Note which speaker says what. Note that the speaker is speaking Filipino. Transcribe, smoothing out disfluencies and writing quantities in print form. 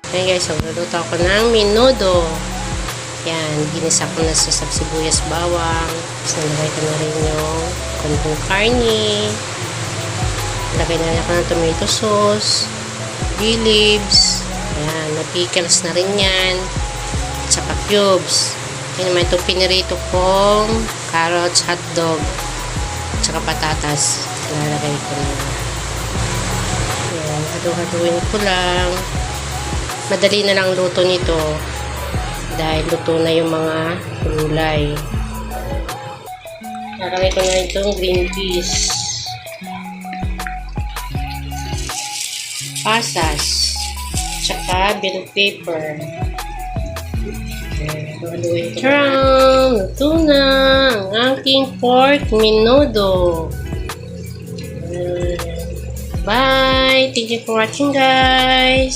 Speaker 1: Ayan guys, so luluto ako ng menudo. Yan, ginisa ko na sa sibuyas bawang. Tapos nalagay ko na rin yung konting karne. Lagay na rin ako ng tomato sauce, bay leaves. Ayan, pickles na rin yan. At saka cubes. Ayan naman itong pinirito kong carrots, hotdog, at saka patatas. Lalagay ko na. Ayan, halo-haluin ko lang. Madali na lang luto nito dahil luto na yung mga gulay. Lalagay ko na itong green peas, pasas, tsaka bell pepper. Tcharam! Luto na ang aking pork menudo. Bye! Thank you for watching, guys!